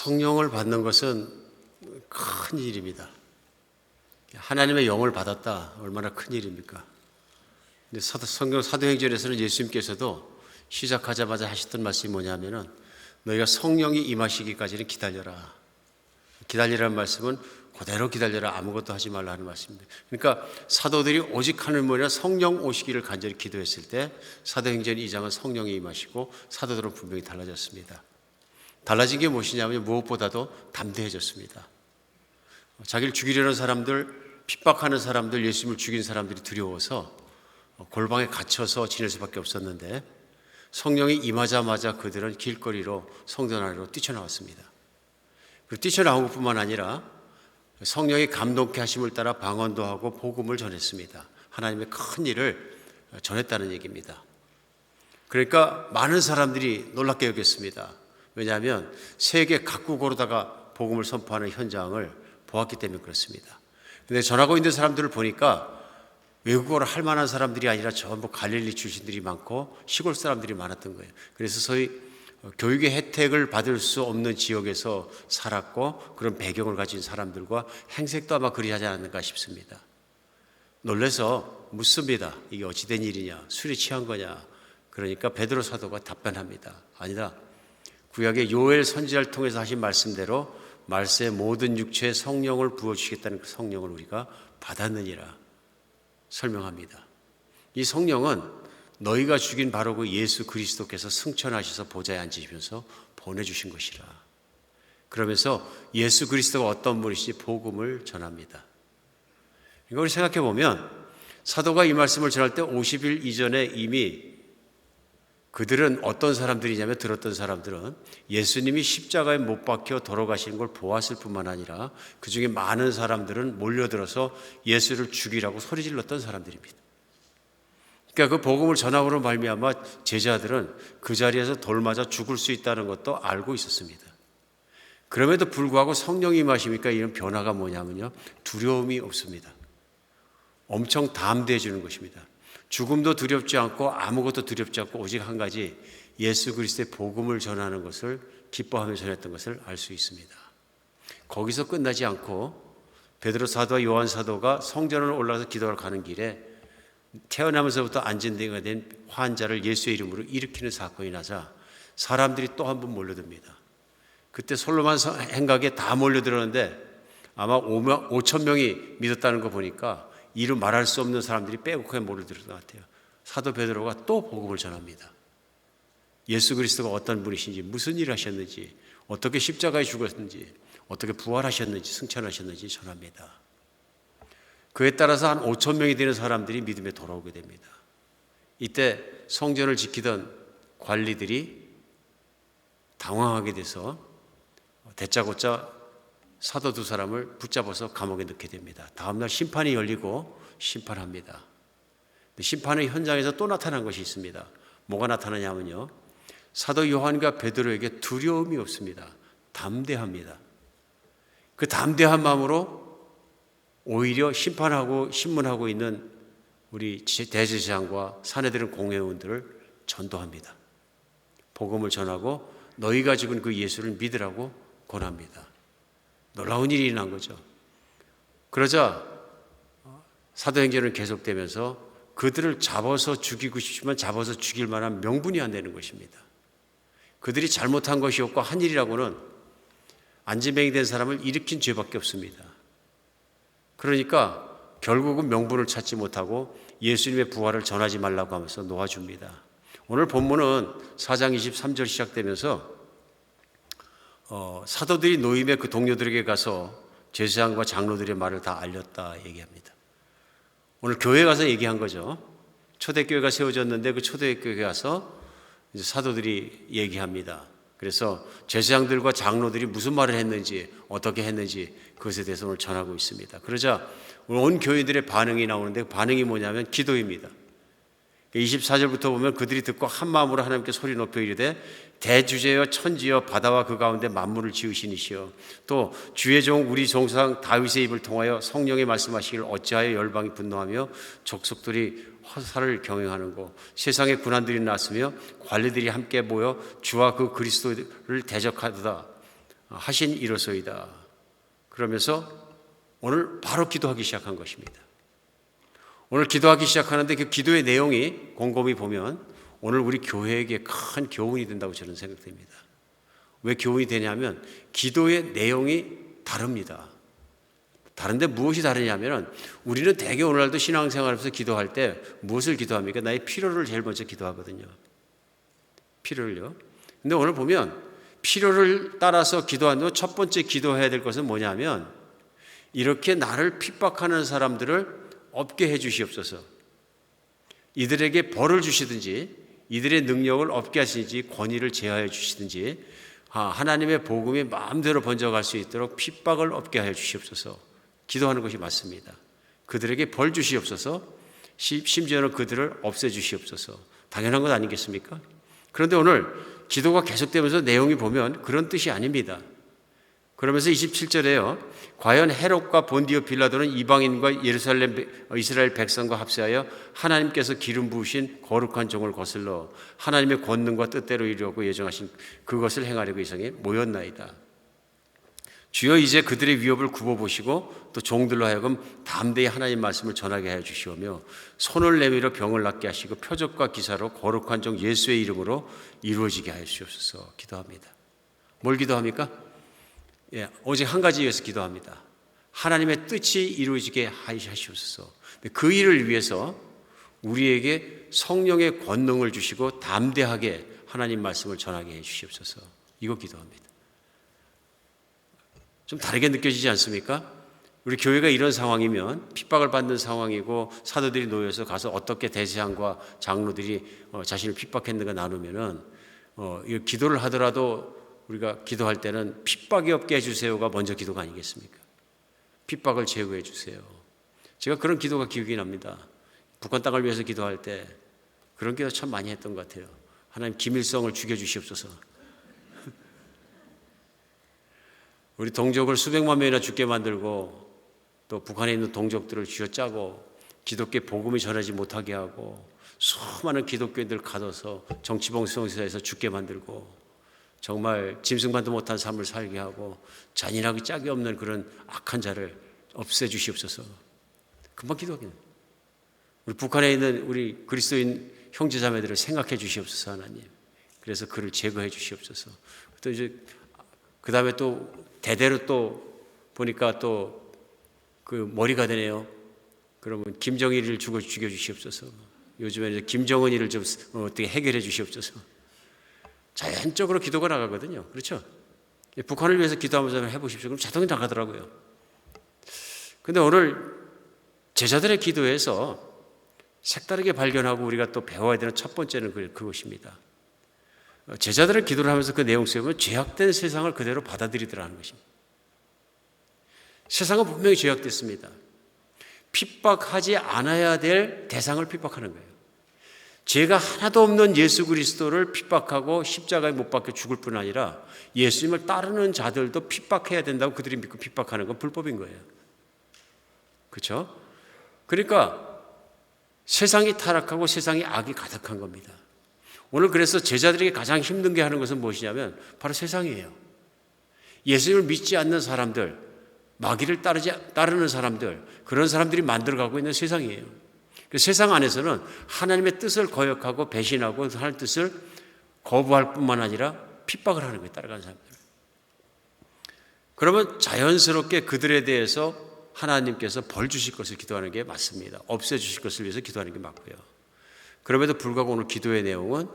성령을 받는 것은 큰 일입니다. 하나님의 영을 받았다. 얼마나 큰 일입니까? 근데 성경 사도행전에서는 예수님께서도 시작하자마자 하셨던 말씀이 뭐냐면은 너희가 성령이 임하시기까지는 기다려라. 기다리라는 말씀은 그대로 기다려라. 아무것도 하지 말라 하는 말씀입니다. 그러니까 사도들이 오직 하는 뭐냐 성령 오시기를 간절히 기도했을 때 사도행전 2장은 성령이 임하시고 사도들은 분명히 달라졌습니다. 달라진 게 무엇이냐면 무엇보다도 담대해졌습니다. 자기를 죽이려는 사람들, 핍박하는 사람들, 예수님을 죽인 사람들이 두려워서 골방에 갇혀서 지낼 수밖에 없었는데 성령이 임하자마자 그들은 길거리로 성전 안으로 뛰쳐나왔습니다. 그리고 뛰쳐나온 것뿐만 아니라 성령이 감동케 하심을 따라 방언도 하고 복음을 전했습니다. 하나님의 큰 일을 전했다는 얘기입니다. 그러니까 많은 사람들이 놀랍게 여겼습니다. 왜냐하면 세계 각국으로다가 복음을 선포하는 현장을 보았기 때문에 그렇습니다. 근데 전하고 있는 사람들을 보니까 외국어를 할 만한 사람들이 아니라 전부 갈릴리 출신들이 많고 시골 사람들이 많았던 거예요. 그래서 소위 교육의 혜택을 받을 수 없는 지역에서 살았고 그런 배경을 가진 사람들과 행색도 아마 그리하지 않았는가 싶습니다. 놀라서 묻습니다. 이게 어찌된 일이냐? 술이 취한 거냐? 그러니까 베드로 사도가 답변합니다. 아니다. 구약의 요엘 선지자를 통해서 하신 말씀대로 말세의 모든 육체에 성령을 부어주시겠다는 그 성령을 우리가 받았느니라 설명합니다. 이 성령은 너희가 죽인 바로 그 예수 그리스도께서 승천하셔서 보좌에 앉으시면서 보내주신 것이라. 그러면서 예수 그리스도가 어떤 분이신지 복음을 전합니다. 이걸 우리 생각해 보면 사도가 이 말씀을 전할 때 50일 이전에 이미 그들은 어떤 사람들이냐면 들었던 사람들은 예수님이 십자가에 못 박혀 돌아가시는 걸 보았을 뿐만 아니라 그 중에 많은 사람들은 몰려들어서 예수를 죽이라고 소리질렀던 사람들입니다. 그러니까 그 복음을 전함으로 말미암아 제자들은 그 자리에서 돌 맞아 죽을 수 있다는 것도 알고 있었습니다. 그럼에도 불구하고 성령이 임하시니까 이런 변화가 뭐냐면요, 두려움이 없습니다. 엄청 담대해지는 것입니다. 죽음도 두렵지 않고 아무것도 두렵지 않고 오직 한 가지 예수 그리스도의 복음을 전하는 것을 기뻐하며 전했던 것을 알 수 있습니다. 거기서 끝나지 않고 베드로 사도와 요한 사도가 성전으로 올라가서 기도하러 가는 길에 태어나면서부터 안진대가 된 환자를 예수의 이름으로 일으키는 사건이 나자 사람들이 또 한 번 몰려듭니다. 그때 솔로몬 행각에 다 몰려들었는데 아마 5천 명이 믿었다는 거 보니까 이름 말할 수 없는 사람들이 빼곡하게 몰려들었던 것 같아요. 사도 베드로가 또 복음을 전합니다. 예수 그리스도가 어떤 분이신지, 무슨 일을 하셨는지, 어떻게 십자가에 죽었는지, 어떻게 부활하셨는지, 승천하셨는지 전합니다. 그에 따라서 한 5천 명이 되는 사람들이 믿음에 돌아오게 됩니다. 이때 성전을 지키던 관리들이 당황하게 돼서 다짜고짜 사도 두 사람을 붙잡아서 감옥에 넣게 됩니다. 다음날 심판이 열리고 심판합니다. 심판의 현장에서 또 나타난 것이 있습니다. 뭐가 나타나냐면요, 사도 요한과 베드로에게 두려움이 없습니다. 담대합니다. 그 담대한 마음으로 오히려 심판하고 신문하고 있는 우리 대제사장과 사내들은 공회원들을 전도합니다. 복음을 전하고 너희가 죽은 그 예수를 믿으라고 권합니다. 놀라운 일이 일어난 거죠. 그러자 사도행전은 계속되면서 그들을 잡아서 죽이고 싶지만 잡아서 죽일 만한 명분이 안 되는 것입니다. 그들이 잘못한 것이 없고 한 일이라고는 안진뱅이 된 사람을 일으킨 죄밖에 없습니다. 그러니까 결국은 명분을 찾지 못하고 예수님의 부활을 전하지 말라고 하면서 놓아줍니다. 오늘 본문은 4장 23절 시작되면서 사도들이 노임의 그 동료들에게 가서 제사장과 장로들의 말을 다 알렸다 얘기합니다. 오늘 교회에 가서 얘기한 거죠. 초대교회가 세워졌는데 그 초대교회에 가서 이제 사도들이 얘기합니다. 그래서 제사장들과 장로들이 무슨 말을 했는지 어떻게 했는지 그것에 대해서 오늘 전하고 있습니다. 그러자 온 교인들의 반응이 나오는데 그 반응이 뭐냐면 기도입니다. 24절부터 보면 그들이 듣고 한 마음으로 하나님께 소리 높여 이르되 대주제여 천지여 바다와 그 가운데 만물을 지으신 이시여 또 주의 종 우리 조상 다윗의 입을 통하여 성령의 말씀하시기를 어찌하여 열방이 분노하며 족속들이 화살을 경영하는고 세상의 군환들이 났으며 관리들이 함께 모여 주와 그 그리스도를 대적하도다 하신 이로소이다. 그러면서 오늘 바로 기도하기 시작한 것입니다. 오늘 기도하기 시작하는데 그 기도의 내용이 곰곰이 보면 오늘 우리 교회에게 큰 교훈이 된다고 저는 생각됩니다. 왜 교훈이 되냐면 기도의 내용이 다릅니다. 다른데 무엇이 다르냐면 우리는 대개 오늘날도 신앙생활에서 기도할 때 무엇을 기도합니까? 나의 필요를 제일 먼저 기도하거든요. 필요를요. 근데 오늘 보면 필요를 따라서 기도하는 첫 번째 기도해야 될 것은 뭐냐면 이렇게 나를 핍박하는 사람들을 없게 해 주시옵소서. 이들에게 벌을 주시든지 이들의 능력을 없게 하시든지 권위를 제하여 주시든지 하나님의 복음이 마음대로 번져갈 수 있도록 핍박을 없게 하여 주시옵소서. 기도하는 것이 맞습니다. 그들에게 벌 주시옵소서. 심지어는 그들을 없애 주시옵소서. 당연한 것 아니겠습니까? 그런데 오늘 기도가 계속되면서 내용이 보면 그런 뜻이 아닙니다. 그러면서 27절에요. 과연 헤롯과 본디오 빌라도는 이방인과 이스라엘 백성과 합세하여 하나님께서 기름 부으신 거룩한 종을 거슬러 하나님의 권능과 뜻대로 이루려고 예정하신 그것을 행하려고 이 성에 모였나이다. 주여 이제 그들의 위협을 굽어보시고 또 종들로 하여금 담대히 하나님 말씀을 전하게 하여 주시오며 손을 내밀어 병을 낫게 하시고 표적과 기사로 거룩한 종 예수의 이름으로 이루어지게 하여 주시옵소서. 기도합니다. 뭘 기도합니까? 오직 한 가지 위해서 기도합니다. 하나님의 뜻이 이루어지게 하시옵소서. 그 일을 위해서 우리에게 성령의 권능을 주시고 담대하게 하나님 말씀을 전하게 해 주시옵소서. 이거 기도합니다. 좀 다르게 느껴지지 않습니까? 우리 교회가 이런 상황이면 핍박을 받는 상황이고 사도들이 놓여서 가서 어떻게 대제사장과 장로들이 자신을 핍박했는가 나누면은 기도를 하더라도 우리가 기도할 때는 핍박이 없게 해주세요가 먼저 기도가 아니겠습니까? 핍박을 제거해 주세요. 제가 그런 기도가 기억이 납니다. 북한 땅을 위해서 기도할 때 그런 기도 참 많이 했던 것 같아요. 하나님 김일성을 죽여주시옵소서. 우리 동족을 수백만 명이나 죽게 만들고 또 북한에 있는 동족들을 쥐어짜고 기독교 복음이 전하지 못하게 하고 수많은 기독교인들 가둬서 정치봉성사에서 죽게 만들고 정말 짐승만도 못한 삶을 살게 하고 잔인하고 짝이 없는 그런 악한 자를 없애주시옵소서. 금방 기도하겠네. 우리 북한에 있는 우리 그리스도인 형제자매들을 생각해 주시옵소서 하나님. 그래서 그를 제거해 주시옵소서. 또 이제 그 다음에 또 대대로 또 보니까 또 그 머리가 되네요. 그러면 김정일을 죽여 주시옵소서. 요즘에는 김정은이를 좀 어떻게 해결해 주시옵소서. 자연적으로 기도가 나가거든요. 그렇죠? 북한을 위해서 기도하면서 해보십시오. 그럼 자동이 나가더라고요. 근데 오늘 제자들의 기도에서 색다르게 발견하고 우리가 또 배워야 되는 첫 번째는 그것입니다. 제자들의 기도를 하면서 그 내용 속에 보면 죄악된 세상을 그대로 받아들이더라는 것입니다. 세상은 분명히 죄악됐습니다. 핍박하지 않아야 될 대상을 핍박하는 거예요. 죄가 하나도 없는 예수 그리스도를 핍박하고 십자가에 못 박혀 죽을 뿐 아니라 예수님을 따르는 자들도 핍박해야 된다고 그들이 믿고 핍박하는 건 불법인 거예요. 그렇죠? 그러니까 세상이 타락하고 세상이 악이 가득한 겁니다. 오늘 그래서 제자들에게 가장 힘든 게 하는 것은 무엇이냐면 바로 세상이에요. 예수님을 믿지 않는 사람들, 마귀를 따르는 사람들, 그런 사람들이 만들어가고 있는 세상이에요. 세상 안에서는 하나님의 뜻을 거역하고 배신하고 하나님의 뜻을 거부할 뿐만 아니라 핍박을 하는 거예요. 따라가는 사람들. 그러면 자연스럽게 그들에 대해서 하나님께서 벌 주실 것을 기도하는 게 맞습니다. 없애 주실 것을 위해서 기도하는 게 맞고요. 그럼에도 불구하고 오늘 기도의 내용은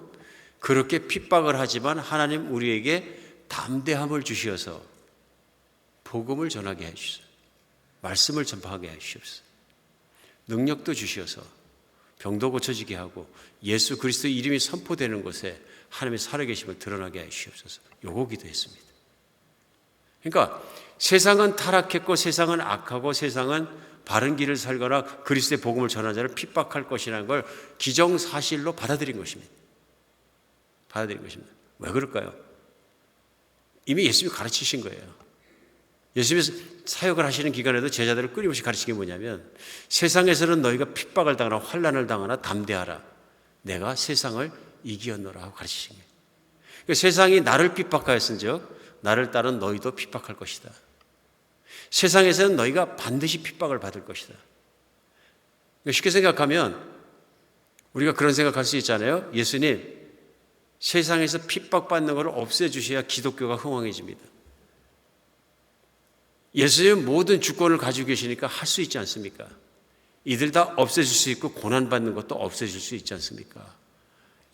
그렇게 핍박을 하지만 하나님 우리에게 담대함을 주시어서 복음을 전하게 해주셔서 말씀을 전파하게 해주시옵소서. 능력도 주시어서 병도 고쳐지게 하고 예수 그리스도 이름이 선포되는 곳에 하나님의 살아계심을 드러나게 해주시옵소서. 요거 기도했습니다. 그러니까 세상은 타락했고 세상은 악하고 세상은 바른 길을 살거나 그리스도의 복음을 전하는 자를 핍박할 것이라는 걸 기정사실로 받아들인 것입니다. 받아들인 것입니다. 왜 그럴까요? 이미 예수님이 가르치신 거예요. 예수님이 사역을 하시는 기간에도 제자들을 끊임없이 가르친 게 뭐냐면 세상에서는 너희가 핍박을 당하나 환난을 당하나 담대하라. 내가 세상을 이기었노라 하고 가르치신 거예요. 그러니까 세상이 나를 핍박하였은즉 나를 따른 너희도 핍박할 것이다. 세상에서는 너희가 반드시 핍박을 받을 것이다. 쉽게 생각하면 우리가 그런 생각할 수 있잖아요. 예수님, 세상에서 핍박받는 것을 없애주셔야 기독교가 흥왕해집니다. 예수님 모든 주권을 가지고 계시니까 할 수 있지 않습니까? 이들 다 없애줄 수 있고 고난받는 것도 없애줄 수 있지 않습니까?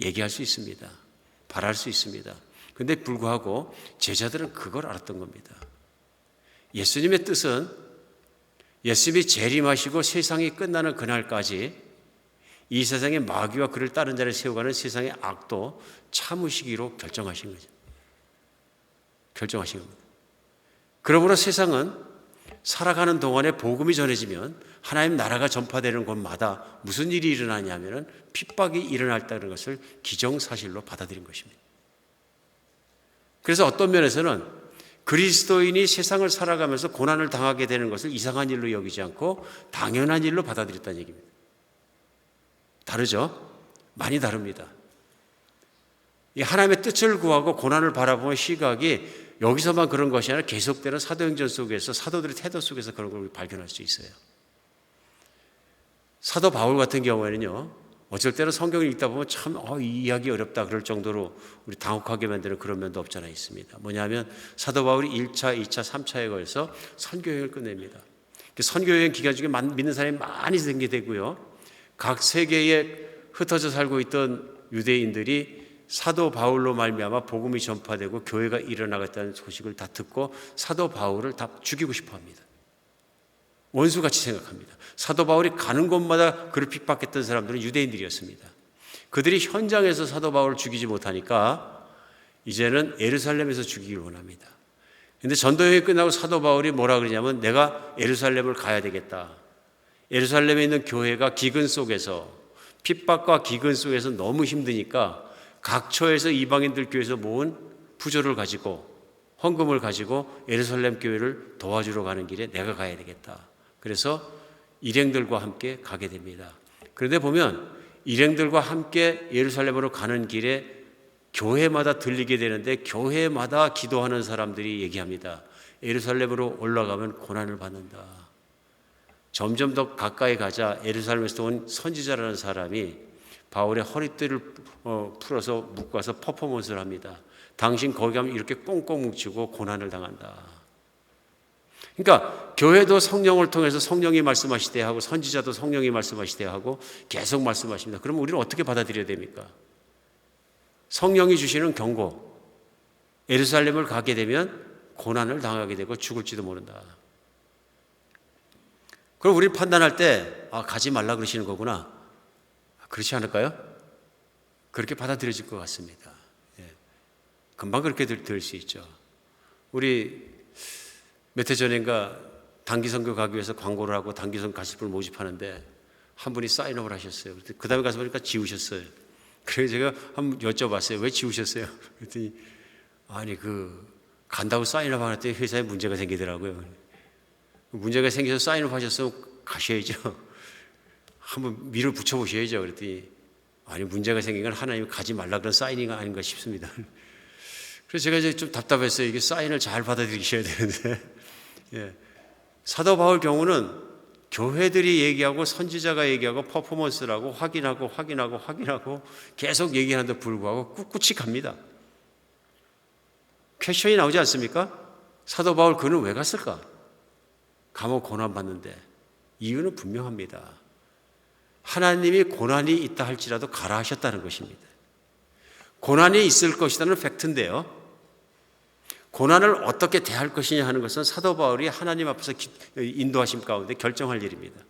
얘기할 수 있습니다. 바랄 수 있습니다. 그런데 불구하고 제자들은 그걸 알았던 겁니다. 예수님의 뜻은 예수님이 재림하시고 세상이 끝나는 그날까지 이 세상의 마귀와 그를 따른 자를 세워가는 세상의 악도 참으시기로 결정하신 거죠. 결정하신 겁니다. 그러므로 세상은 살아가는 동안에 복음이 전해지면 하나님 나라가 전파되는 곳마다 무슨 일이 일어나냐면 핍박이 일어났다는 것을 기정사실로 받아들인 것입니다. 그래서 어떤 면에서는 그리스도인이 세상을 살아가면서 고난을 당하게 되는 것을 이상한 일로 여기지 않고 당연한 일로 받아들였다는 얘기입니다. 다르죠? 많이 다릅니다. 이 하나님의 뜻을 구하고 고난을 바라보는 시각이 여기서만 그런 것이 아니라 계속되는 사도행전 속에서 사도들의 태도 속에서 그런 걸 발견할 수 있어요. 사도 바울 같은 경우에는요, 어쩔 때는 성경을 읽다 보면 참 이 이야기 어렵다 그럴 정도로 우리 당혹하게 만드는 그런 면도 없지 않아 있습니다. 뭐냐면 사도 바울이 1차, 2차, 3차에 걸쳐서 선교여행을 끝냅니다. 선교여행 기간 중에 믿는 사람이 많이 생기게 되고요. 각 세계에 흩어져 살고 있던 유대인들이 사도 바울로 말미암아 복음이 전파되고 교회가 일어나겠다는 소식을 다 듣고 사도 바울을 다 죽이고 싶어 합니다. 원수같이 생각합니다. 사도 바울이 가는 곳마다 그를 핍박했던 사람들은 유대인들이었습니다. 그들이 현장에서 사도 바울을 죽이지 못하니까 이제는 예루살렘에서 죽이기를 원합니다. 그런데 전도여행이 끝나고 사도 바울이 뭐라 그러냐면 내가 예루살렘을 가야 되겠다. 예루살렘에 있는 교회가 기근 속에서 핍박과 기근 속에서 너무 힘드니까 각처에서 이방인들 교회에서 모은 부조를 가지고 헌금을 가지고 예루살렘 교회를 도와주러 가는 길에 내가 가야 되겠다. 그래서 일행들과 함께 가게 됩니다. 그런데 보면 일행들과 함께 예루살렘으로 가는 길에 교회마다 들리게 되는데 교회마다 기도하는 사람들이 얘기합니다. 예루살렘으로 올라가면 고난을 받는다. 점점 더 가까이 가자 예루살렘에서 온 선지자라는 사람이 바울의 허리띠를 풀어서 묶어서 퍼포먼스를 합니다. 당신 거기 가면 이렇게 꽁꽁 뭉치고 고난을 당한다. 그러니까 교회도 성령을 통해서 성령이 말씀하시되 하고 선지자도 성령이 말씀하시되 하고 계속 말씀하십니다. 그럼 우리는 어떻게 받아들여야 됩니까? 성령이 주시는 경고, 예루살렘을 가게 되면 고난을 당하게 되고 죽을지도 모른다. 그럼 우리 판단할 때 가지 말라 그러시는 거구나. 그렇지 않을까요? 그렇게 받아들여질 것 같습니다. 예. 금방 그렇게 들 수 있죠. 우리 몇 해 전인가 단기선교 가기 위해서 광고를 하고 단기선 가실 분을 모집하는데 한 분이 사인업을 하셨어요. 그 다음에 가서 보니까 지우셨어요. 그래서 제가 한번 여쭤봤어요. 왜 지우셨어요? 그랬더니 아니 간다고 사인업 안 했더니 회사에 문제가 생기더라고요. 문제가 생겨서 사인업 하셨으면 가셔야죠. 한번 밀어 붙여보셔야죠. 그랬더니 아니 문제가 생긴 건 하나님이 가지 말라 그런 사인이 아닌가 싶습니다. 그래서 제가 이제 좀 답답했어요. 이게 사인을 잘 받아들이셔야 되는데 예. 사도 바울 경우는 교회들이 얘기하고 선지자가 얘기하고 퍼포먼스를 하고 확인하고 계속 얘기하는데 불구하고 꿋꿋이 갑니다. 퀘션이 나오지 않습니까? 사도 바울 그는 왜 갔을까? 감옥 고난받는데 이유는 분명합니다. 하나님이 고난이 있다 할지라도 가라 하셨다는 것입니다. 고난이 있을 것이라는 팩트인데요. 고난을 어떻게 대할 것이냐 하는 것은 사도 바울이 하나님 앞에서 인도하심 가운데 결정할 일입니다.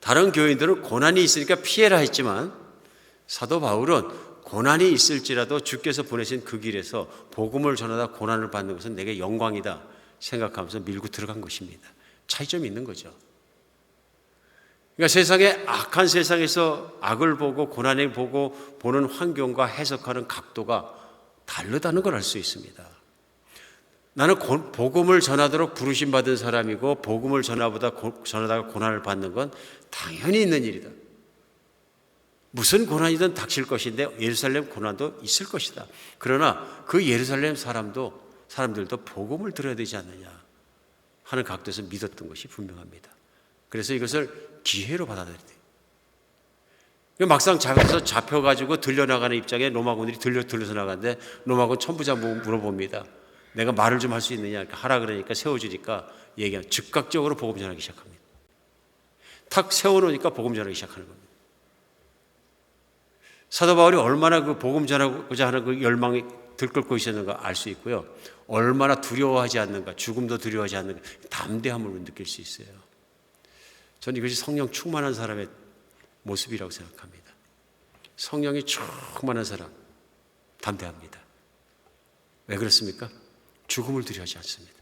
다른 교인들은 고난이 있으니까 피해라 했지만 사도 바울은 고난이 있을지라도 주께서 보내신 그 길에서 복음을 전하다 고난을 받는 것은 내게 영광이다 생각하면서 밀고 들어간 것입니다. 차이점이 있는 거죠. 그러니까 세상에 악한 세상에서 악을 보고 고난을 보고 보는 환경과 해석하는 각도가 다르다는 걸 알 수 있습니다. 나는 복음을 전하도록 부르심 받은 사람이고 복음을 전하다가 고난을 받는 건 당연히 있는 일이다. 무슨 고난이든 닥칠 것인데 예루살렘 고난도 있을 것이다. 그러나 그 예루살렘 사람들도 복음을 들어야 되지 않느냐 하는 각도에서 믿었던 것이 분명합니다. 그래서 이것을 기회로 받아들여야 돼요. 막상 잡혀가지고 들려나가는 입장에 로마군들이 들려서 나가는데 로마군 천부장 물어봅니다. 내가 말을 좀 할 수 있느냐? 하라 그러니까 세워주니까 얘기하면 즉각적으로 복음 전하기 시작합니다. 탁 세워놓으니까 복음 전하기 시작하는 겁니다. 사도 바울이 얼마나 그 복음 전하고자 하는 그 열망이 들끓고 있었는가 알 수 있고요. 얼마나 두려워하지 않는가, 죽음도 두려워하지 않는가, 담대함을 느낄 수 있어요. 저는 이것이 성령 충만한 사람의 모습이라고 생각합니다. 성령이 충만한 사람, 담대합니다. 왜 그렇습니까? 죽음을 두려워하지 않습니다.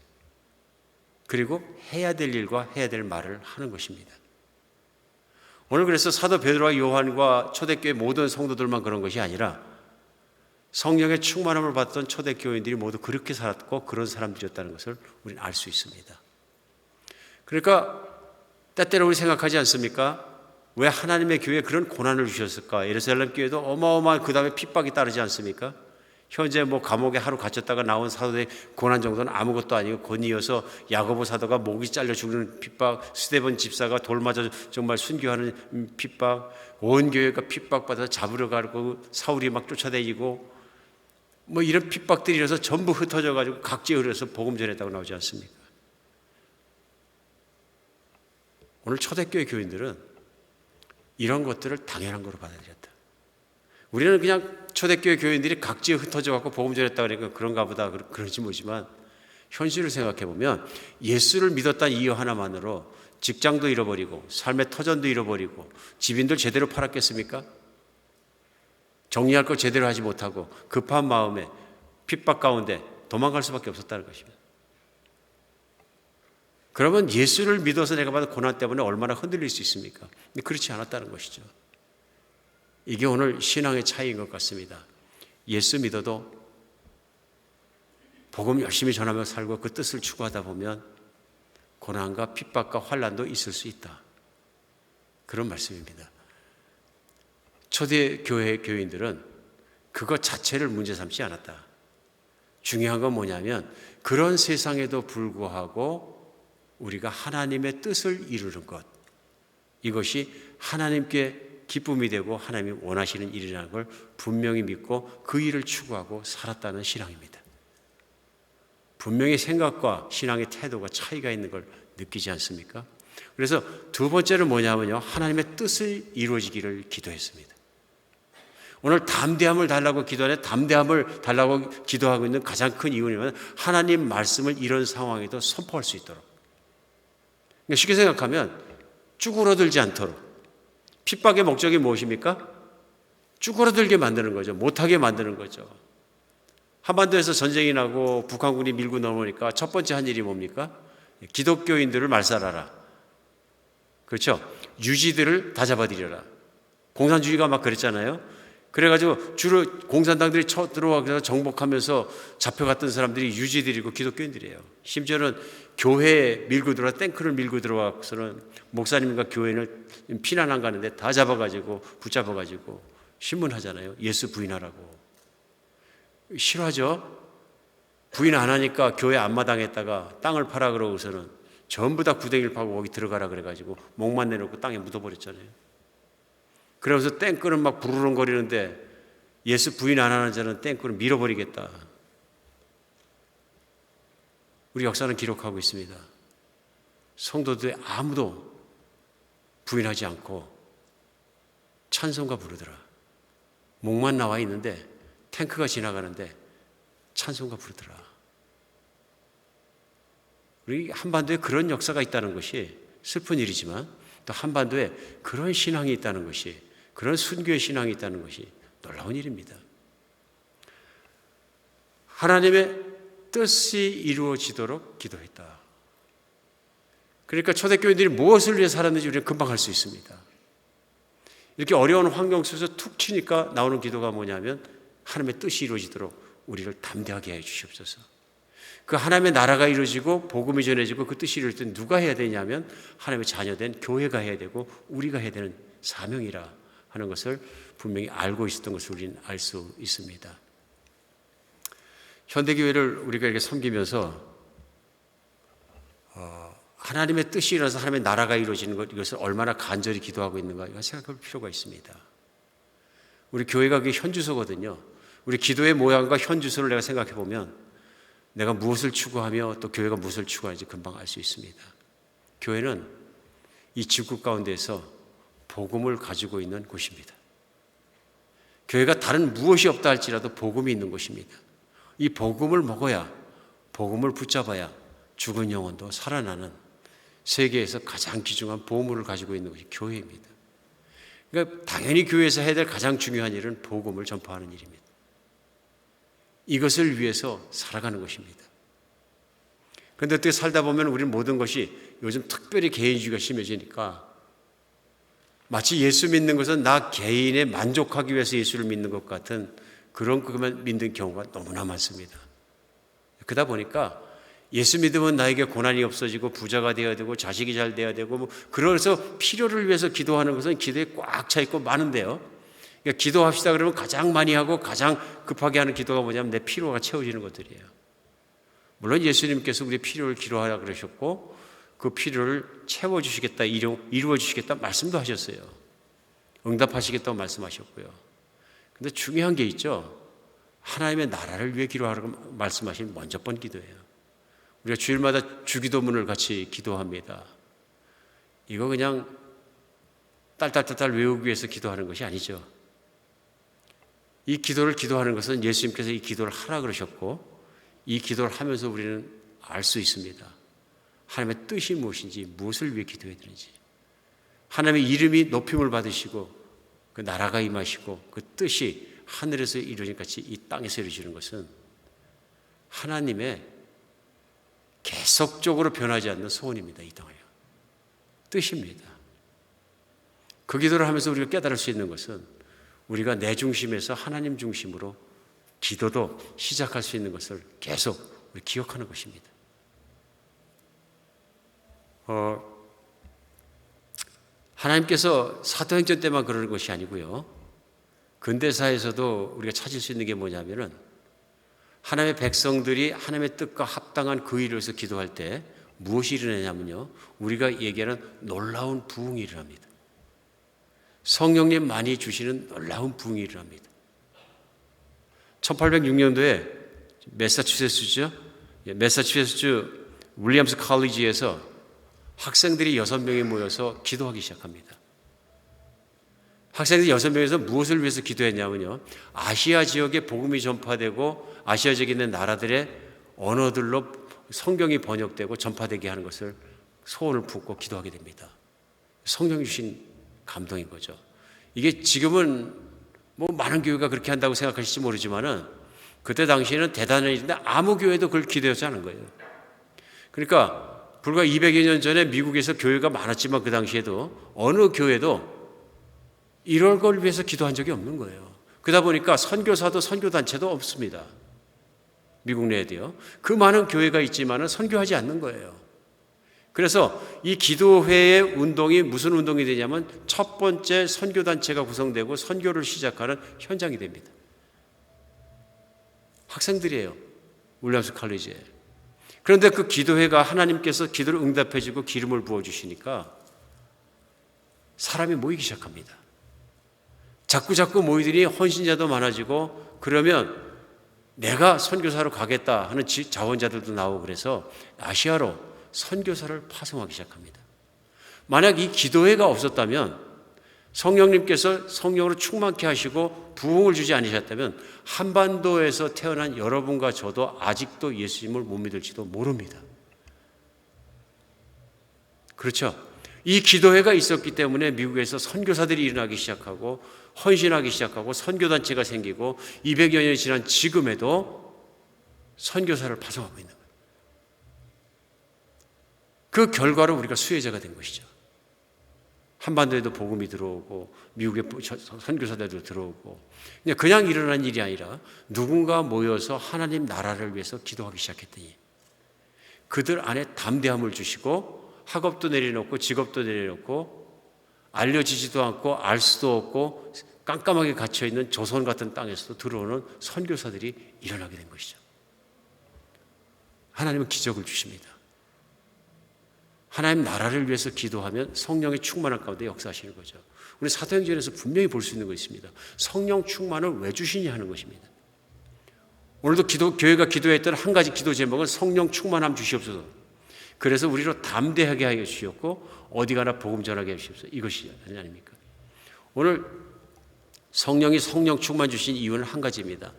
그리고 해야 될 일과 해야 될 말을 하는 것입니다. 오늘 그래서 사도 베드로와 요한과 초대교회 모든 성도들만 그런 것이 아니라 성령의 충만함을 받던 초대교인들이 모두 그렇게 살았고 그런 사람들이었다는 것을 우리는 알 수 있습니다. 그러니까 때때로 우리 생각하지 않습니까? 왜 하나님의 교회에 그런 고난을 주셨을까? 예루살렘 교회도 어마어마한 그 다음에 핍박이 따르지 않습니까? 현재 감옥에 하루 갇혔다가 나온 사도의 고난 정도는 아무것도 아니고 곧 이어서 야고보 사도가 목이 잘려 죽는 핍박, 스데반 집사가 돌 맞아 정말 순교하는 핍박, 온 교회가 핍박받아서 잡으러 가고 사울이 막 쫓아다니고 이런 핍박들이 일어서 전부 흩어져 가지고 각지에 흐려서 복음 전했다고 나오지 않습니까? 오늘 초대교회 교인들은 이런 것들을 당연한 거로 받아들였다. 우리는 그냥 초대교회 교인들이 각지에 흩어져 갖고 복음 전했다 그러니까 그런가 보다 그런지 모르지만 현실을 생각해 보면 예수를 믿었다는 이유 하나만으로 직장도 잃어버리고 삶의 터전도 잃어버리고 집인들 제대로 팔았겠습니까? 정리할 거 제대로 하지 못하고 급한 마음에 핍박 가운데 도망갈 수밖에 없었다는 것입니다. 그러면 예수를 믿어서 내가 받은 고난 때문에 얼마나 흔들릴 수 있습니까? 근데 그렇지 않았다는 것이죠. 이게 오늘 신앙의 차이인 것 같습니다. 예수 믿어도 복음 열심히 전하며 살고 그 뜻을 추구하다 보면 고난과 핍박과 환난도 있을 수 있다. 그런 말씀입니다. 초대교회 교인들은 그것 자체를 문제 삼지 않았다. 중요한 건 뭐냐면 그런 세상에도 불구하고 우리가 하나님의 뜻을 이루는 것, 이것이 하나님께 기쁨이 되고 하나님이 원하시는 일이라는 걸 분명히 믿고 그 일을 추구하고 살았다는 신앙입니다. 분명히 생각과 신앙의 태도가 차이가 있는 걸 느끼지 않습니까? 그래서 두 번째는 뭐냐면요, 하나님의 뜻을 이루어지기를 기도했습니다. 오늘 담대함을 달라고 기도하네. 담대함을 달라고 기도하고 있는 가장 큰 이유는 하나님 말씀을 이런 상황에도 선포할 수 있도록. 그러니까 쉽게 생각하면 쭈그러들지 않도록. 핍박의 목적이 무엇입니까? 쭈그러들게 만드는 거죠. 못하게 만드는 거죠. 한반도에서 전쟁이 나고 북한군이 밀고 넘어오니까 첫 번째 한 일이 뭡니까? 기독교인들을 말살하라. 그렇죠? 유지들을 다 잡아들여라. 공산주의가 막 그랬잖아요. 그래가지고 주로 공산당들이 들어와서 정복하면서 잡혀갔던 사람들이 유지들이고 기독교인들이에요. 심지어는 교회에 밀고 들어와 탱크를 밀고 들어와서는 목사님과 교회를 피난한 가는데 다 잡아가지고 붙잡아가지고 신문하잖아요. 예수 부인하라고. 싫어하죠? 부인 안 하니까 교회 앞마당에다가 땅을 팔아 그러고서는 전부 다 구덩이를 파고 거기 들어가라 그래가지고 목만 내놓고 땅에 묻어버렸잖아요. 그러면서 땡크는 막 부르릉거리는데 예수 부인 안 하는 자는 땡크를 밀어버리겠다. 우리 역사는 기록하고 있습니다. 성도들 아무도 부인하지 않고 찬송가 부르더라. 목만 나와 있는데 탱크가 지나가는데 찬송가 부르더라. 우리 한반도에 그런 역사가 있다는 것이 슬픈 일이지만 또 한반도에 그런 신앙이 있다는 것이, 그런 순교의 신앙이 있다는 것이 놀라운 일입니다. 하나님의 뜻이 이루어지도록 기도했다. 그러니까 초대교인들이 무엇을 위해 살았는지 우리는 금방 알 수 있습니다. 이렇게 어려운 환경 속에서 툭 치니까 나오는 기도가 뭐냐면 하나님의 뜻이 이루어지도록 우리를 담대하게 해 주시옵소서. 그 하나님의 나라가 이루어지고 복음이 전해지고 그 뜻이 이루어질 때 누가 해야 되냐면 하나님의 자녀된 교회가 해야 되고 우리가 해야 되는 사명이라 하는 것을 분명히 알고 있었던 것을 우리는 알 수 있습니다. 현대교회를 우리가 이렇게 섬기면서 하나님의 뜻이 일어나서 하나님의 나라가 이루어지는 것, 이것을 얼마나 간절히 기도하고 있는가 이거 생각할 필요가 있습니다. 우리 교회가 그게 현주소거든요. 우리 기도의 모양과 현주소를 내가 생각해 보면 내가 무엇을 추구하며 또 교회가 무엇을 추구하는지 금방 알 수 있습니다. 교회는 이 지구 가운데에서 복음을 가지고 있는 곳입니다. 교회가 다른 무엇이 없다 할지라도 복음이 있는 곳입니다. 이 복음을 먹어야, 복음을 붙잡아야 죽은 영혼도 살아나는 세계에서 가장 귀중한 보물을 가지고 있는 것이 교회입니다. 그러니까 당연히 교회에서 해야 될 가장 중요한 일은 복음을 전파하는 일입니다. 이것을 위해서 살아가는 것입니다. 그런데 어떻게 살다 보면 우리는 모든 것이 요즘 특별히 개인주의가 심해지니까 마치 예수 믿는 것은 나 개인에 만족하기 위해서 예수를 믿는 것 같은 그런 것만 믿는 경우가 너무나 많습니다. 그러다 보니까 예수 믿으면 나에게 고난이 없어지고 부자가 되어야 되고 자식이 잘 돼야 되고 그래서 필요를 위해서 기도하는 것은 기도에 꽉 차 있고 많은데요. 그러니까 기도합시다 그러면 가장 많이 하고 가장 급하게 하는 기도가 뭐냐면 내 필요가 채워지는 것들이에요. 물론 예수님께서 우리 필요를 기도하라 그러셨고 그 필요를 채워주시겠다, 이루어주시겠다 말씀도 하셨어요. 응답하시겠다고 말씀하셨고요. 그런데 중요한 게 있죠. 하나님의 나라를 위해 기도하라고 말씀하신 먼저 번 기도예요. 우리가 주일마다 주기도문을 같이 기도합니다. 이거 그냥 딸딸딸딸 외우기 위해서 기도하는 것이 아니죠. 이 기도를 기도하는 것은 예수님께서 이 기도를 하라 그러셨고 이 기도를 하면서 우리는 알 수 있습니다. 하나님의 뜻이 무엇인지, 무엇을 위해 기도해야 되는지. 하나님의 이름이 높임을 받으시고 그 나라가 임하시고 그 뜻이 하늘에서 이루어진 같이 이 땅에서 이루어지는 것은 하나님의 계속적으로 변하지 않는 소원입니다. 이 땅에요. 뜻입니다. 그 기도를 하면서 우리가 깨달을 수 있는 것은 우리가 내 중심에서 하나님 중심으로 기도도 시작할 수 있는 것을 계속 우리 기억하는 것입니다. 하나님께서 사도행전 때만 그러는 것이 아니고요. 근대사에서도 우리가 찾을 수 있는 게 뭐냐면은 하나님의 백성들이 하나님의 뜻과 합당한 그 일을 위해서 기도할 때 무엇이 일어나냐면요. 우리가 얘기하는 놀라운 부흥이 일어납니다. 성령님 많이 주시는 놀라운 부흥이 일어납니다. 1806년도에 매사추세츠주 윌리엄스 칼리지에서 학생들이 6명이 모여서 기도하기 시작합니다. 학생들이 6명에서 무엇을 위해서 기도했냐면요. 아시아 지역에 복음이 전파되고 아시아 지역에 있는 나라들의 언어들로 성경이 번역되고 전파되게 하는 것을 소원을 품고 기도하게 됩니다. 성령이 주신 감동인 거죠. 이게 지금은 뭐 많은 교회가 그렇게 한다고 생각하실지 모르지만은 그때 당시에는 대단한 일인데 아무 교회도 그걸 기도하지 않은 거예요. 그러니까 불과 200여 년 전에 미국에서 교회가 많았지만 그 당시에도 어느 교회도 이런 걸 위해서 기도한 적이 없는 거예요. 그러다 보니까 선교사도 선교단체도 없습니다. 미국 내에도요. 그 많은 교회가 있지만은 선교하지 않는 거예요. 그래서 이 기도회의 운동이 무슨 운동이 되냐면 첫 번째 선교단체가 구성되고 선교를 시작하는 현장이 됩니다. 학생들이에요. 윌리엄스 칼리지에. 그런데 그 기도회가 하나님께서 기도를 응답해 주고 기름을 부어 주시니까 사람이 모이기 시작합니다. 자꾸 모이더니 헌신자도 많아지고 그러면 내가 선교사로 가겠다 하는 자원자들도 나오고 그래서 아시아로 선교사를 파송하기 시작합니다. 만약 이 기도회가 없었다면 성령님께서 성령으로 충만케 하시고 부흥을 주지 않으셨다면 한반도에서 태어난 여러분과 저도 아직도 예수님을 못 믿을지도 모릅니다. 그렇죠? 이 기도회가 있었기 때문에 미국에서 선교사들이 일어나기 시작하고 헌신하기 시작하고 선교단체가 생기고 200여 년이 지난 지금에도 선교사를 파송하고 있는 거예요. 그 결과로 우리가 수혜자가 된 것이죠. 한반도에도 복음이 들어오고 미국의 선교사들도 들어오고 그냥 일어난 일이 아니라 누군가 모여서 하나님 나라를 위해서 기도하기 시작했더니 그들 안에 담대함을 주시고 학업도 내려놓고 직업도 내려놓고 알려지지도 않고 알 수도 없고 깜깜하게 갇혀있는 조선 같은 땅에서도 들어오는 선교사들이 일어나게 된 것이죠. 하나님은 기적을 주십니다. 하나님 나라를 위해서 기도하면 성령의 충만한 가운데 역사하시는 거죠. 우리 사도행전에서 분명히 볼 수 있는 거 있습니다. 성령 충만을 왜 주시냐 하는 것입니다. 오늘도 교회가 기도했던 한 가지 기도 제목은 성령 충만함 주시옵소서. 그래서 우리로 담대하게 하여 주시옵고 어디 가나 복음 전하게 해 주시옵소서. 이것이 아닙니까? 오늘 성령이 성령 충만 주신 이유는 한 가지입니다.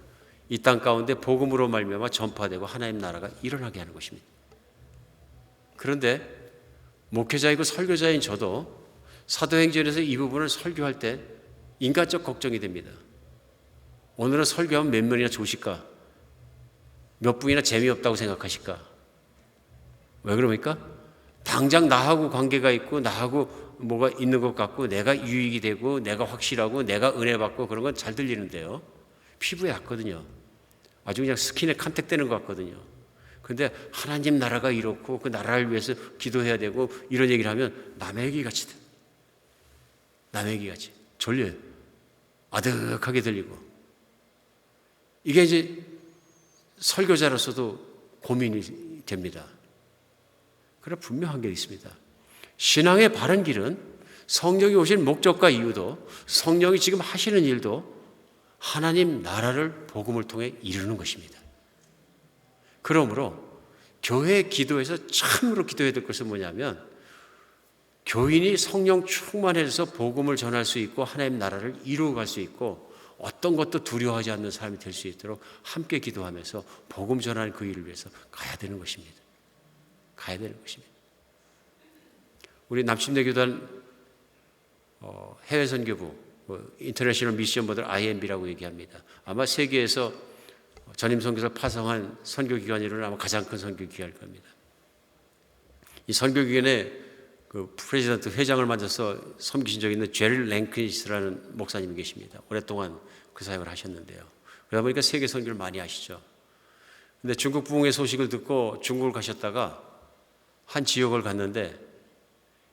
이 땅 가운데 복음으로 말미암아 전파되고 하나님 나라가 일어나게 하는 것입니다. 그런데 목회자이고 설교자인 저도 사도행전에서 이 부분을 설교할 때 인간적 걱정이 됩니다. 오늘은 설교하면 몇 명이나 좋으실까? 몇 분이나 재미없다고 생각하실까? 왜 그럽니까? 당장 나하고 관계가 있고 나하고 뭐가 있는 것 같고 내가 유익이 되고 내가 확실하고 내가 은혜 받고 그런 건 잘 들리는데요. 피부에 닿거든요. 아주 그냥 스킨에 컨택되는 것 같거든요. 그런데 하나님 나라가 이렇고 그 나라를 위해서 기도해야 되고 이런 얘기를 하면 남의 얘기같이 돼. 남의 얘기같이 졸려요. 아득하게 들리고. 이게 이제 설교자로서도 고민이 됩니다. 그러나 분명한 게 있습니다. 신앙의 바른 길은 성령이 오신 목적과 이유도 성령이 지금 하시는 일도 하나님 나라를 복음을 통해 이루는 것입니다. 그러므로 교회 기도에서 참으로 기도해야 될 것은 뭐냐면 교인이 성령 충만해져서 복음을 전할 수 있고 하나님 나라를 이루어갈 수 있고 어떤 것도 두려워하지 않는 사람이 될 수 있도록 함께 기도하면서 복음 전하는 그 일을 위해서 가야 되는 것입니다. 가야 되는 것입니다. 우리 남침대 교단 해외 선교부 인터내셔널 미션 보드 IMB라고 얘기합니다. 아마 세계에서 전임 선교사 파송한 선교 기관으로는 아마 가장 큰 선교 기관일 겁니다. 이 선교 기관의 그 프레지던트 회장을 맡아서 섬기신 적이 있는 제리 랭크니스라는 목사님이 계십니다. 오랫동안 그 사역을 하셨는데요. 그러다 보니까 세계 선교를 많이 하시죠. 근데 중국 부흥의 소식을 듣고 중국을 가셨다가 한 지역을 갔는데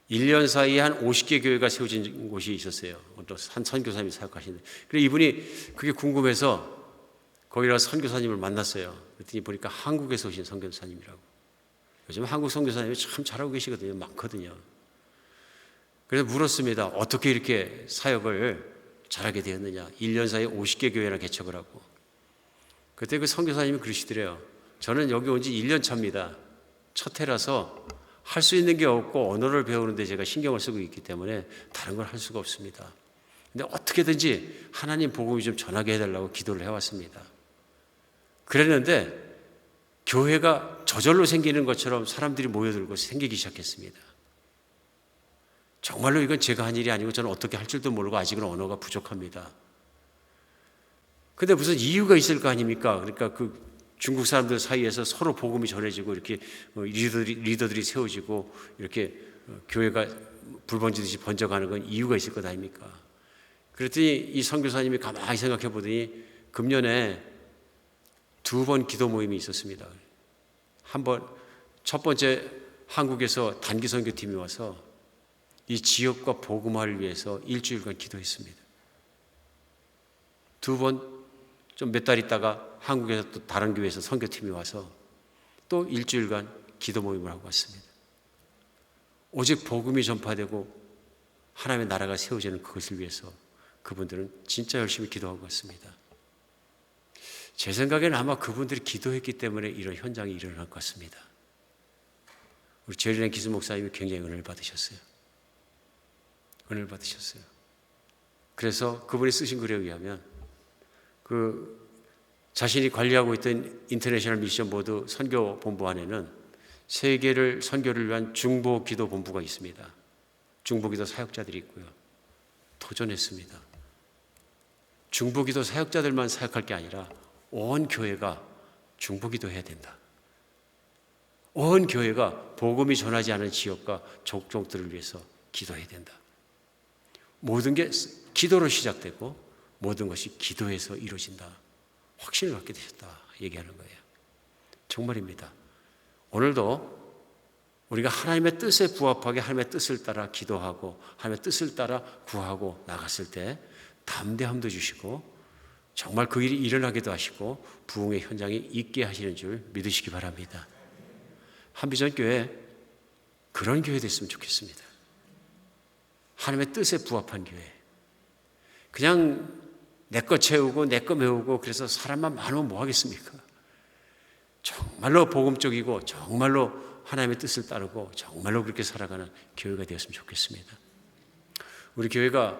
1년 사이에 한 50개 교회가 세워진 곳이 있었어요. 한 선교사님이 사역하시는데. 그래서 이분이 그게 궁금해서 거기 가서 선교사님을 만났어요. 그랬더니 보니까 한국에서 오신 선교사님이라고. 요즘 한국 선교사님이 참 잘하고 계시거든요. 많거든요. 그래서 물었습니다. 어떻게 이렇게 사역을 잘하게 되었느냐. 1년 사이에 50개 교회나 개척을 하고. 그때 그 선교사님이 그러시더래요. 저는 여기 온 지 1년 차입니다. 첫 해라서 할 수 있는 게 없고 언어를 배우는데 제가 신경을 쓰고 있기 때문에 다른 걸 할 수가 없습니다. 근데 어떻게든지 하나님 복음이 좀 전하게 해달라고 기도를 해왔습니다. 그랬는데 교회가 저절로 생기는 것처럼 사람들이 모여들고 생기기 시작했습니다. 정말로 이건 제가 한 일이 아니고 저는 어떻게 할 줄도 모르고 아직은 언어가 부족합니다. 근데 무슨 이유가 있을 거 아닙니까? 그러니까 그 중국 사람들 사이에서 서로 복음이 전해지고 이렇게 리더들이 세워지고 이렇게 교회가 불 번지듯이 번져가는 건 이유가 있을 것 아닙니까? 그랬더니 이 선교사님이 가만히 생각해 보더니 금년에 2번 기도 모임이 있었습니다. 한 번, 첫 번째 한국에서 단기 선교팀이 와서 이 지역과 복음화를 위해서 일주일간 기도했습니다. 2번, 좀 몇 달 있다가 한국에서 또 다른 교회에서 선교팀이 와서 또 일주일간 기도 모임을 하고 왔습니다. 오직 복음이 전파되고 하나님의 나라가 세워지는 그것을 위해서 그분들은 진짜 열심히 기도하고 왔습니다. 제 생각에는 아마 그분들이 기도했기 때문에 이런 현장이 일어날 것 같습니다. 우리 제리 랭키스 목사님이 굉장히 은혜를 받으셨어요. 은혜를 받으셨어요. 그래서 그분이 쓰신 글에 의하면 자신이 관리하고 있던 인터내셔널 미션 보드 선교 본부 안에는 세계를 선교를 위한 중보 기도 본부가 있습니다. 중보 기도 사역자들이 있고요. 도전했습니다. 중보 기도 사역자들만 사역할 게 아니라 온 교회가 중보 기도해야 된다. 온 교회가 복음이 전하지 않은 지역과 족족들을 위해서 기도해야 된다. 모든 게 기도로 시작되고 모든 것이 기도에서 이루어진다. 확신을 갖게 되셨다 얘기하는 거예요. 정말입니다. 오늘도 우리가 하나님의 뜻에 부합하게 하나님의 뜻을 따라 기도하고 하나님의 뜻을 따라 구하고 나갔을 때 담대함도 주시고 정말 그 일이 일어나기도 하시고 부흥의 현장이 있게 하시는 줄 믿으시기 바랍니다. 한비전 교회 그런 교회 됐으면 좋겠습니다. 하나님의 뜻에 부합한 교회. 그냥 내 거 채우고 내 거 메우고 그래서 사람만 많으면 뭐 하겠습니까? 정말로 복음적이고 정말로 하나님의 뜻을 따르고 정말로 그렇게 살아가는 교회가 되었으면 좋겠습니다. 우리 교회가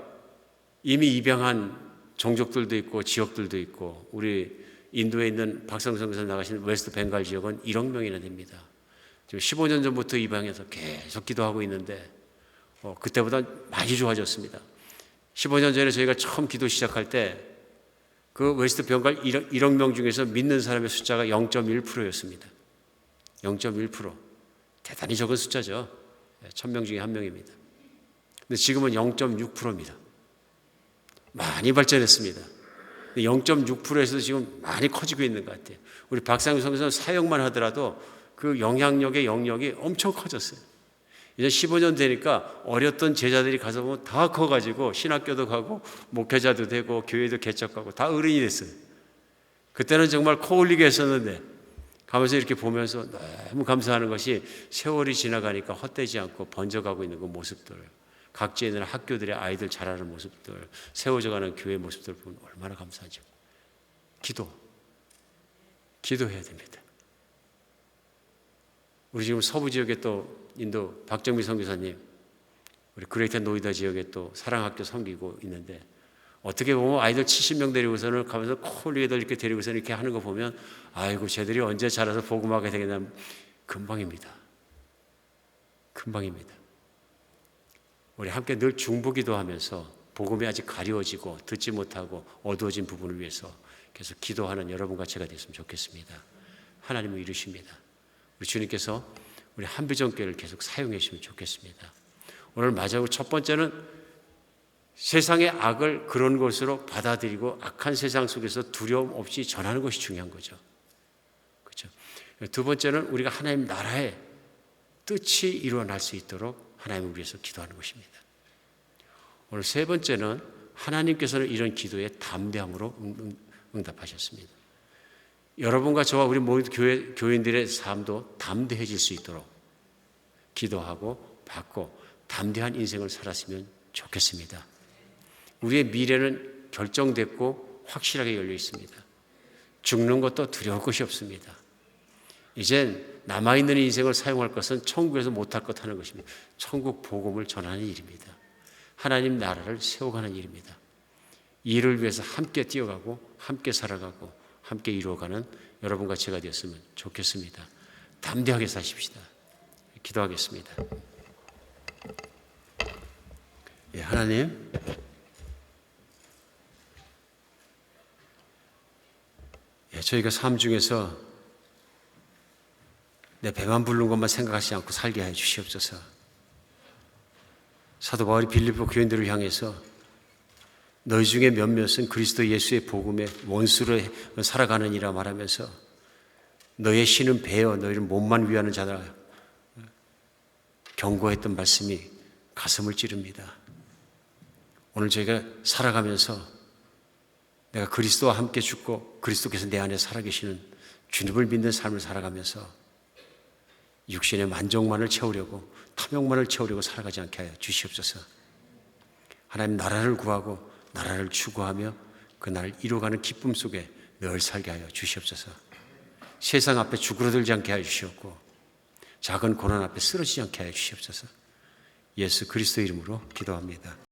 이미 입양한 종족들도 있고 지역들도 있고 우리 인도에 있는 박성성에서 나가신 웨스트 벵갈 지역은 1억 명이나 됩니다. 지금 15년 전부터 입양해서 계속 기도하고 있는데 그때보다 많이 좋아졌습니다. 15년 전에 저희가 처음 기도 시작할 때 그 웨스트 벵갈 1억 명 중에서 믿는 사람의 숫자가 0.1%였습니다. 0.1%. 대단히 적은 숫자죠. 1000명 중에 1명입니다. 근데 지금은 0.6%입니다. 많이 발전했습니다. 0.6%에서 지금 많이 커지고 있는 것 같아요. 우리 박상규 선교사는 사역만 하더라도 그 영향력의 영역이 엄청 커졌어요. 이제 15년 되니까 어렸던 제자들이 가서 보면 다 커가지고 신학교도 가고 목회자도 되고 교회도 개척하고 다 어른이 됐어요. 그때는 정말 코 올리게 했었는데 가면서 이렇게 보면서 너무 감사하는 것이 세월이 지나가니까 헛되지 않고 번져가고 있는 그 모습들, 각지에 있는 학교들의 아이들 자라는 모습들, 세워져가는 교회 모습들 보면 얼마나 감사하죠. 기도해야 됩니다. 우리 지금 서부 지역에 또 인도 박정미 선교사님, 우리 그레이터 노이다 지역에 또 사랑학교 섬기고 있는데 어떻게 보면 아이들 70명 데리고서는 가면서 콜리에들 이렇게 데리고서 이렇게 하는 거 보면 아이고 쟤들이 언제 자라서 복음하게 되겠나. 금방입니다. 우리 함께 늘 중보기도 하면서 복음이 아직 가려워지고 듣지 못하고 어두워진 부분을 위해서 계속 기도하는 여러분과 제가 됐으면 좋겠습니다. 하나님은 이루십니다. 우리 주님께서 우리 한비전교회를 계속 사용해 주시면 좋겠습니다. 오늘 마지막으로 첫 번째는 세상의 악을 그런 것으로 받아들이고 악한 세상 속에서 두려움 없이 전하는 것이 중요한 거죠. 그렇죠? 두 번째는 우리가 하나님 나라의 뜻이 일어날 수 있도록 하나님을 위해서 기도하는 것입니다. 오늘 세 번째는 하나님께서는 이런 기도에 담대함으로 응답하셨습니다. 여러분과 저와 우리 모든 교인들의 삶도 담대해질 수 있도록 기도하고 받고 담대한 인생을 살았으면 좋겠습니다. 우리의 미래는 결정됐고 확실하게 열려 있습니다. 죽는 것도 두려울 것이 없습니다. 이젠 남아있는 인생을 사용할 것은 천국에서 못할 것 하는 것입니다. 천국 복음을 전하는 일입니다. 하나님 나라를 세워가는 일입니다. 이 일을 위해서 함께 뛰어가고 함께 살아가고 함께 이루어가는 여러분과 제가 되었으면 좋겠습니다. 담대하게 사십시다. 기도하겠습니다. 하나님, 저희가 삶 중에서 내 배만 부르는 것만 생각하지 않고 살게 해 주시옵소서. 사도 바울이 빌립보 교인들을 향해서 너희 중에 몇몇은 그리스도 예수의 복음에 원수로 살아가느니라 말하면서 너의 신은 배어 너희를 몸만 위하는 자다 경고했던 말씀이 가슴을 찌릅니다. 오늘 저희가 살아가면서 내가 그리스도와 함께 죽고 그리스도께서 내 안에 살아계시는 주님을 믿는 삶을 살아가면서 육신의 만족만을 채우려고 탐욕만을 채우려고 살아가지 않게 하여 주시옵소서. 하나님 나라를 구하고 나라를 추구하며 그 나라를 이루어가는 기쁨 속에 늘 살게 하여 주시옵소서. 세상 앞에 주그러들지 않게 하여 주시옵고 작은 고난 앞에 쓰러지지 않게 하여 주시옵소서. 예수 그리스도 이름으로 기도합니다.